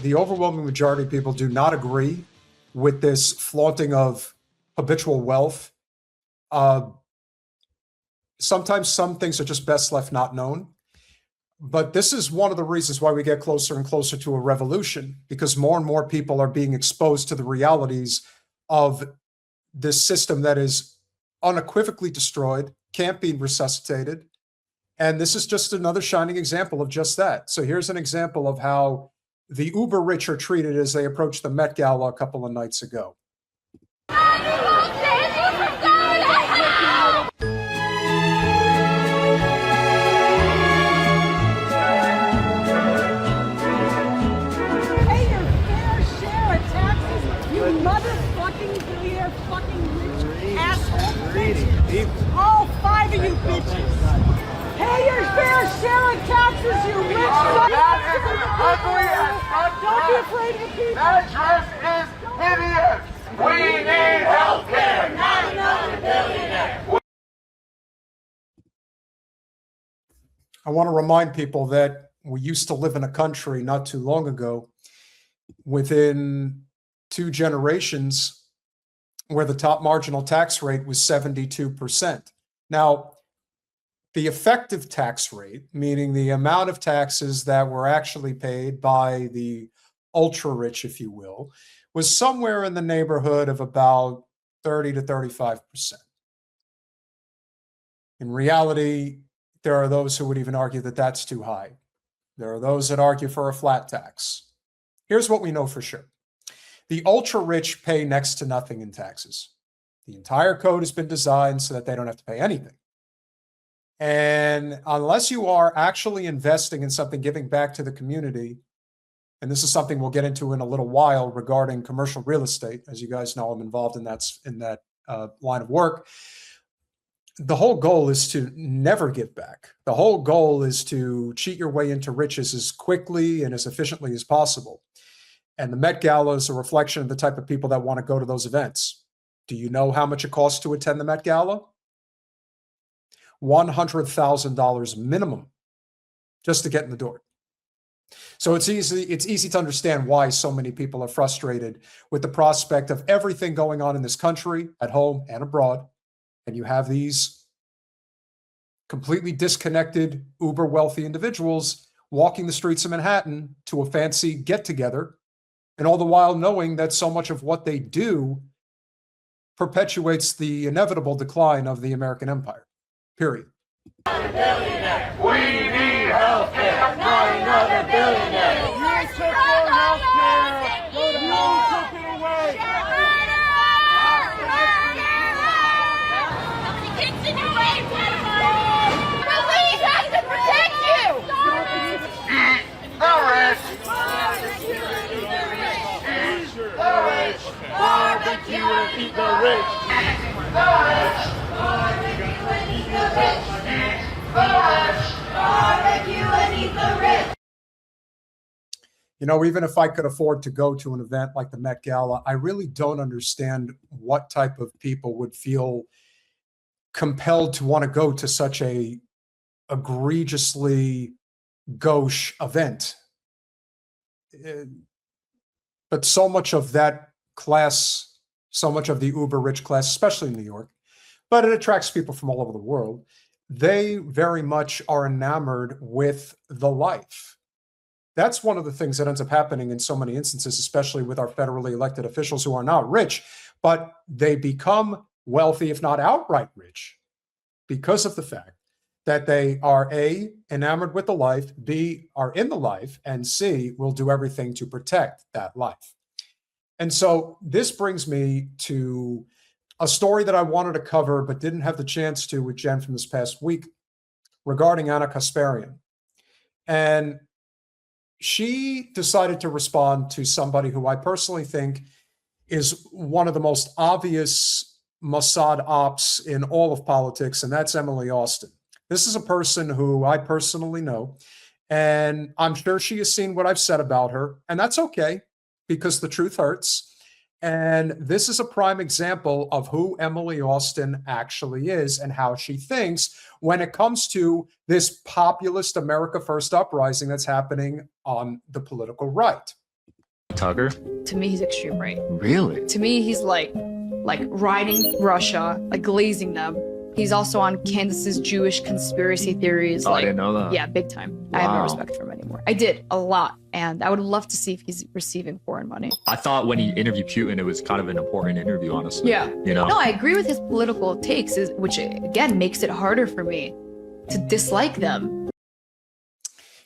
the overwhelming majority of people do not agree with this flaunting of habitual wealth. Sometimes some things are just best left not known. But this is one of the reasons why we get closer and closer to a revolution, because more and more people are being exposed to the realities of this system that is unequivocally destroyed, can't be resuscitated. And this is just another shining example of just that. So here's an example of how the uber rich are treated as they approach the Met Gala a couple of nights ago. Motherfucking billionaire, fucking rich asshole bitches. All 5 of you bitches. Pay your fair share of taxes, you rich That is an ugly and Don't be afraid of people. That dress is hideous. We need health care, not another billionaire. I want to remind people that we used to live in a country not too long ago, within 2 generations, where the top marginal tax rate was 72%. Now, the effective tax rate, meaning the amount of taxes that were actually paid by the ultra rich, if you will, was somewhere in the neighborhood of about 30 to 35%. In reality, there are those who would even argue that that's too high. There are those that argue for a flat tax. Here's what we know for sure. The ultra-rich pay next to nothing in taxes. The entire code has been designed so that they don't have to pay anything. And unless you are actually investing in something, giving back to the community, and this is something we'll get into in a little while regarding commercial real estate. As you guys know, I'm involved in that line of work. The whole goal is to never give back. The whole goal is to cheat your way into riches as quickly and as efficiently as possible. And the Met Gala is a reflection of the type of people that want to go to those events. Do you know how much it costs to attend the Met Gala? $100,000 minimum just to get in the door. So it's easy to understand why so many people are frustrated with the prospect of everything going on in this country, at home and abroad. And you have these completely disconnected, uber wealthy individuals walking the streets of Manhattan to a fancy get-together, and all the while knowing that so much of what they do perpetuates the inevitable decline of the American empire, period. Billionaire. We need health care, not another billionaire. You took your health care. You took it away. Somebody gets in your way, police has to protect you. The rich. The rich. Barbecue and eat the rich. The rich. Barbecue and eat the rich. The rich. Barbecue and eat the rich. You know, even if I could afford to go to an event like the Met Gala, I really don't understand what type of people would feel compelled to want to go to such a egregiously gauche event. But so much of that class, so much of the uber rich class, especially in New York, but it attracts people from all over the world. They very much are enamored with the life. That's one of the things that ends up happening in so many instances, especially with our federally elected officials who are not rich, but they become wealthy, if not outright rich, because of the fact that they are A, enamored with the life, B, are in the life, and C, will do everything to protect that life. And so this brings me to a story that I wanted to cover but didn't have the chance to with Jen from this past week regarding Anna Kasparian. And she decided to respond to somebody who I personally think is one of the most obvious Mossad ops in all of politics, and that's Emily Austin. This is a person who I personally know, and I'm sure she has seen what I've said about her, and that's okay, because the truth hurts. And this is a prime example of who Emily Austin actually is and how she thinks when it comes to this populist America First uprising that's happening on the political right. Tucker? To me, he's extreme right. Really? To me, he's like riding Russia, like glazing them. He's also on Candace's Jewish conspiracy theories. Oh, I didn't know that. Yeah, big time. I have no Wow. respect for him anymore. I did a lot, and I would love to see if he's receiving foreign money. I thought when he interviewed Putin, it was kind of an important interview, honestly. Yeah. You know? No, I agree with his political takes, which again makes it harder for me to dislike them.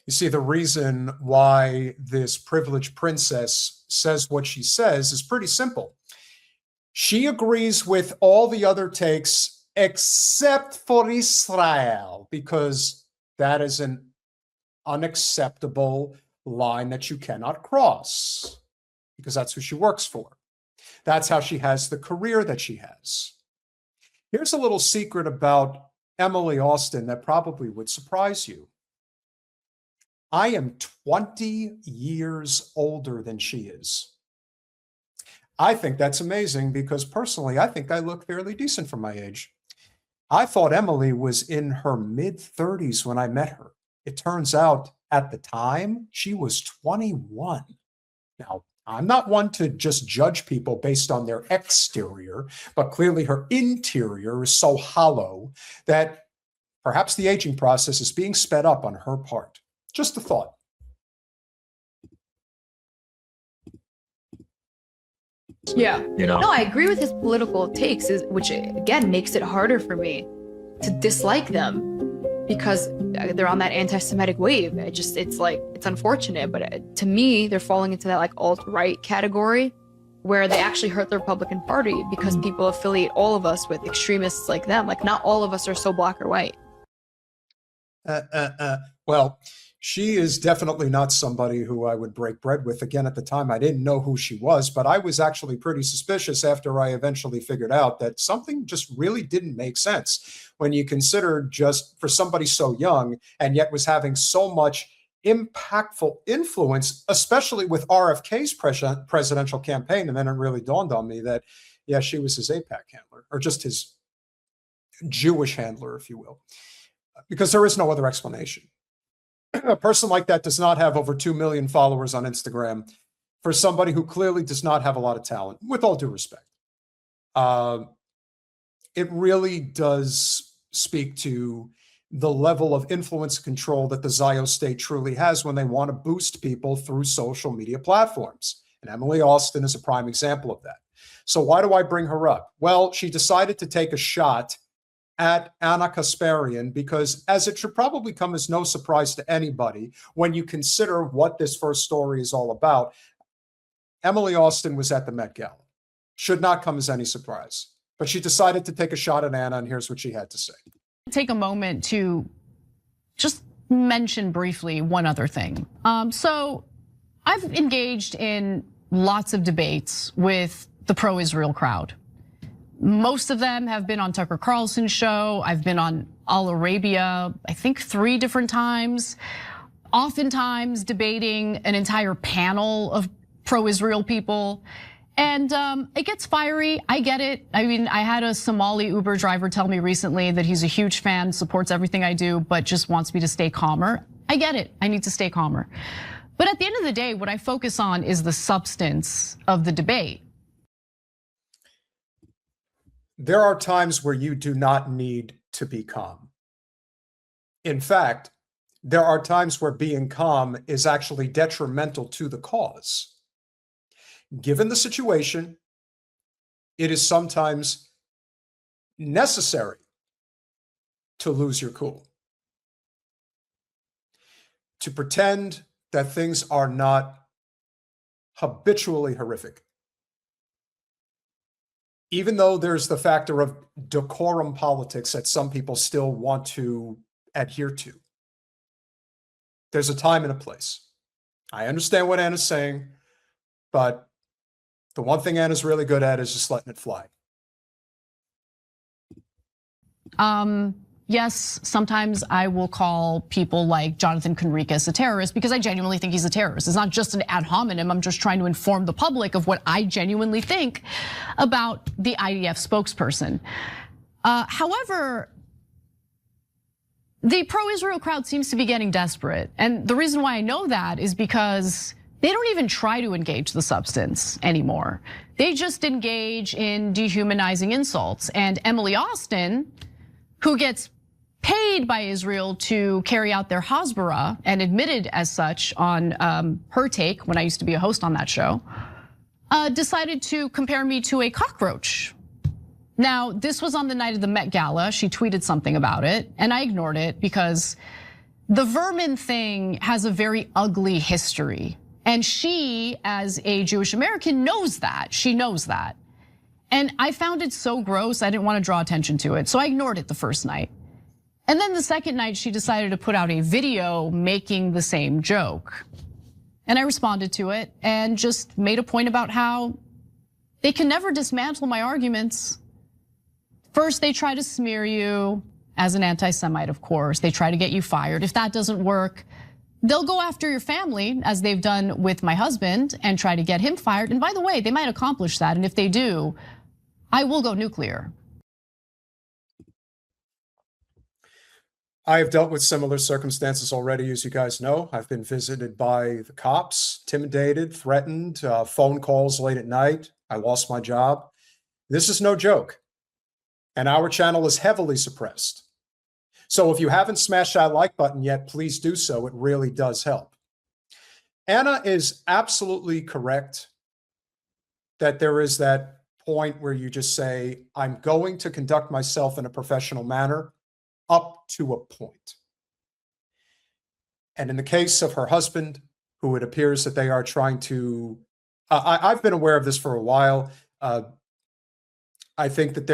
You see, the reason why this privileged princess says what she says is pretty simple. She agrees with all the other takes except for Israel, because that is an unacceptable line that you cannot cross, because that's who she works for. That's how she has the career that she has. Here's a little secret about Emily Austin that probably would surprise you. I am 20 years older than she is. I think that's amazing because personally, I think I look fairly decent for my age. I thought Emily was in her mid-30s when I met her. It turns out at the time, she was 21. Now, I'm not one to just judge people based on their exterior, but clearly her interior is so hollow that perhaps the aging process is being sped up on her part. Just a thought. Yeah. You know? No, I agree with his political takes, which again makes it harder for me to dislike them because they're on that anti-Semitic wave. It's unfortunate, but to me, they're falling into that like alt-right category where they actually hurt the Republican Party because people affiliate all of us with extremists like them. Like not all of us are so black or white. Well, she is definitely not somebody who I would break bread with. Again, at the time, I didn't know who she was, but I was actually pretty suspicious after I eventually figured out that something just really didn't make sense when you consider just for somebody so young and yet was having so much impactful influence, especially with RFK's presidential campaign. And then it really dawned on me that, yeah, she was his AIPAC handler, or just his Jewish handler, if you will, because there is no other explanation. A person like that does not have over 2 million followers on Instagram for somebody who clearly does not have a lot of talent, with all due respect. It really does speak to the level of influence and control that the Zio state truly has when they want to boost people through social media platforms. And Emily Austin is a prime example of that. So why do I bring her up? Well, she decided to take a shot at Anna Kasparian because, as it should probably come as no surprise to anybody when you consider what this first story is all about, Emily Austin was at the Met Gala. Should not come as any surprise. But she decided to take a shot at Anna, and here's what she had to say. Take a moment to just mention briefly one other thing. So I've engaged in lots of debates with the pro-Israel crowd. Most of them have been on Tucker Carlson's show. I've been on Al Arabia, I think 3 different times, oftentimes debating an entire panel of pro-Israel people. And it gets fiery, I get it. I mean, I had a Somali Uber driver tell me recently that he's a huge fan, supports everything I do, but just wants me to stay calmer. I get it, I need to stay calmer. But at the end of the day, what I focus on is the substance of the debate. There are times where you do not need to be calm. In fact, there are times where being calm is actually detrimental to the cause. Given the situation, it is sometimes necessary to lose your cool, to pretend that things are not habitually horrific. Even though there's the factor of decorum politics that some people still want to adhere to, there's a time and a place. I understand what Anna's saying, but the one thing Anna's really good at is just letting it fly. Yes, sometimes I will call people like Jonathan Conricus a terrorist because I genuinely think he's a terrorist. It's not just an ad hominem. I'm just trying to inform the public of what I genuinely think about the IDF spokesperson. However, the pro-Israel crowd seems to be getting desperate. And the reason why I know that is because they don't even try to engage the substance anymore. They just engage in dehumanizing insults. And Emily Austin, who gets paid by Israel to carry out their Hasbara and admitted as such on Her Take when I used to be a host on that show, decided to compare me to a cockroach. Now, this was on the night of the Met Gala. She tweeted something about it, and I ignored it because the vermin thing has a very ugly history. And she, as a Jewish American, knows that. She knows that. And I found it so gross, I didn't want to draw attention to it. So I ignored it the first night. And then the second night, she decided to put out a video making the same joke. And I responded to it and just made a point about how they can never dismantle my arguments. First, they try to smear you as an anti-Semite, of course. They try to get you fired. If that doesn't work, they'll go after your family, as they've done with my husband, and try to get him fired. And by the way, they might accomplish that. And if they do, I will go nuclear. I have dealt with similar circumstances already, as you guys know. I've been visited by the cops, intimidated, threatened, phone calls late at night. I lost my job. This is no joke. And our channel is heavily suppressed. So if you haven't smashed that like button yet, please do so. It really does help. Anna is absolutely correct that there is that point where you just say, I'm going to conduct myself in a professional manner up to a point. And in the case of her husband, who it appears that they are trying to, I've been aware of this for a while. I think that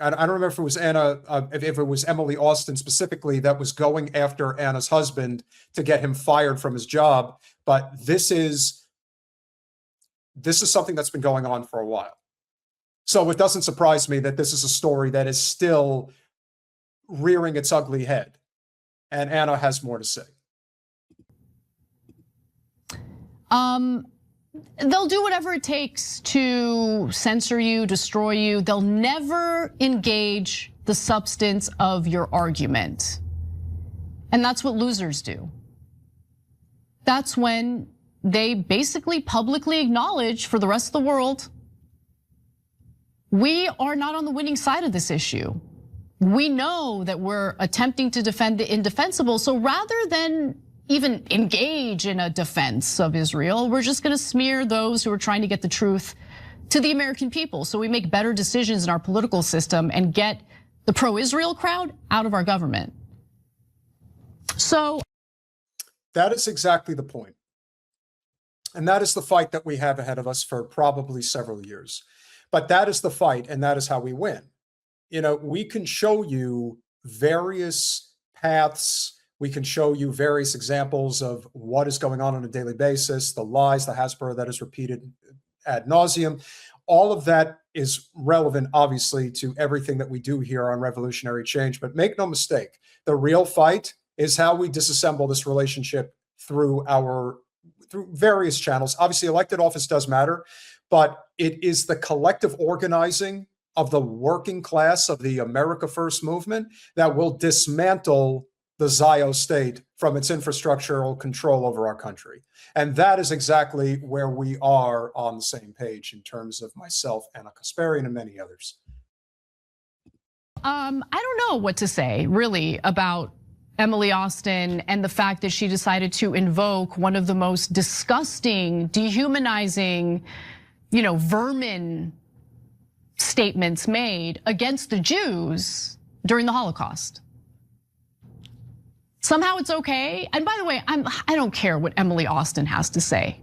I don't remember if it was Anna, if it was Emily Austin specifically that was going after Anna's husband to get him fired from his job. But this is something that's been going on for a while. So it doesn't surprise me that this is a story that is still rearing its ugly head. And Anna has more to say. They'll do whatever it takes to censor you, destroy you. They'll never engage the substance of your argument. And that's what losers do. That's when they basically publicly acknowledge for the rest of the world, we are not on the winning side of this issue. We know that we're attempting to defend the indefensible. So rather than even engage in a defense of Israel, we're just gonna smear those who are trying to get the truth to the American people. So we make better decisions in our political system and get the pro-Israel crowd out of our government. So that is exactly the point. And that is the fight that we have ahead of us for probably several years. But that is the fight, and that is how we win. You know, we can show you various paths. We can show you various examples of what is going on a daily basis, the lies, the Hasbara that is repeated ad nauseum. All of that is relevant, obviously, to everything that we do here on Revolutionary Change. But make no mistake, the real fight is how we disassemble this relationship through various channels. Obviously, elected office does matter, but it is the collective organizing of the working class of the America First movement that will dismantle the Zio state from its infrastructural control over our country. And that is exactly where we are on the same page in terms of myself, Anna Kasparian, and many others. I don't know what to say really about Emily Austin and the fact that she decided to invoke one of the most disgusting, dehumanizing, vermin statements made against the Jews during the Holocaust. Somehow it's okay. And by the way, I don't care what Emily Austin has to say.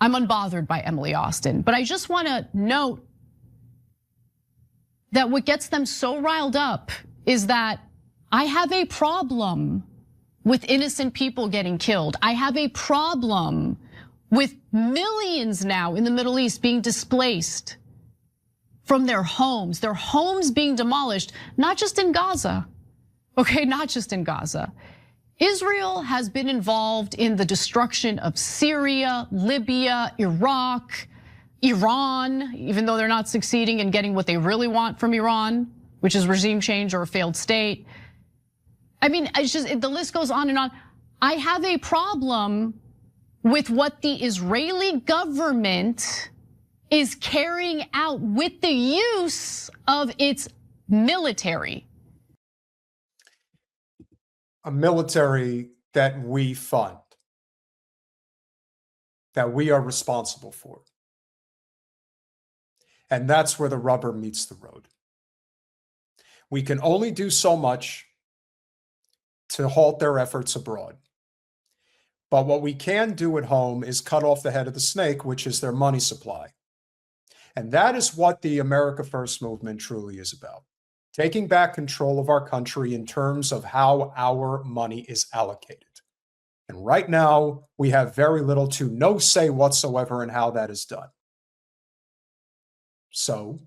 I'm unbothered by Emily Austin, but I just want to note that what gets them so riled up is that I have a problem with innocent people getting killed. I have a problem with millions now in the Middle East being displaced from their homes being demolished, not just in Gaza, okay, not just in Gaza. Israel has been involved in the destruction of Syria, Libya, Iraq, Iran, even though they're not succeeding in getting what they really want from Iran, which is regime change or a failed state. I mean, it's just, the list goes on and on. I have a problem with what the Israeli government is carrying out with the use of its military. A military that we fund, that we are responsible for. And that's where the rubber meets the road. We can only do so much to halt their efforts abroad. But what we can do at home is cut off the head of the snake, which is their money supply. And that is what the America First movement truly is about. Taking back control of our country in terms of how our money is allocated. And right now, we have very little to no say whatsoever in how that is done. So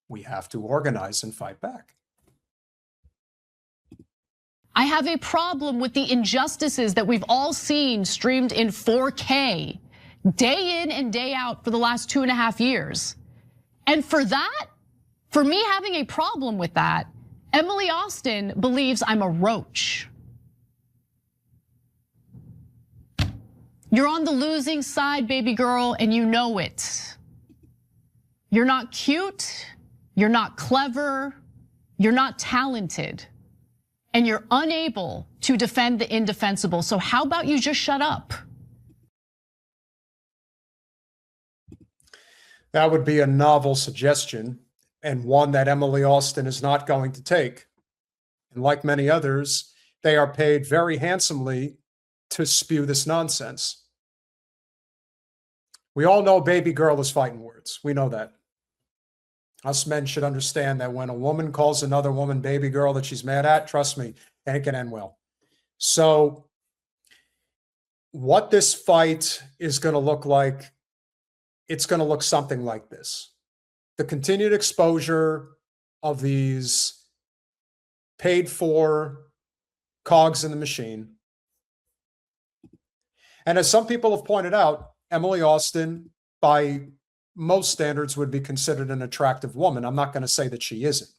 we have to organize and fight back. I have a problem with the injustices that we've all seen streamed in 4K day in and day out for the last 2.5 years. And for that, for me having a problem with that, Emily Austin believes I'm a roach. You're on the losing side, baby girl, and you know it. You're not cute, you're not clever, you're not talented, and you're unable to defend the indefensible. So how about you just shut up? That would be a novel suggestion, and one that Emily Austin is not going to take. And like many others, they are paid very handsomely to spew this nonsense. We all know baby girl is fighting words. We know that. Us men should understand that when a woman calls another woman baby girl that she's mad at, trust me, it can end well. So what this fight is going to look like, it's going to look something like this. The continued exposure of these paid for cogs in the machine. And as some people have pointed out, Emily Austin, by most standards, would be considered an attractive woman. I'm not going to say that she isn't.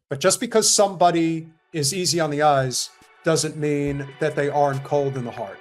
But just because somebody is easy on the eyes doesn't mean that they aren't cold in the heart.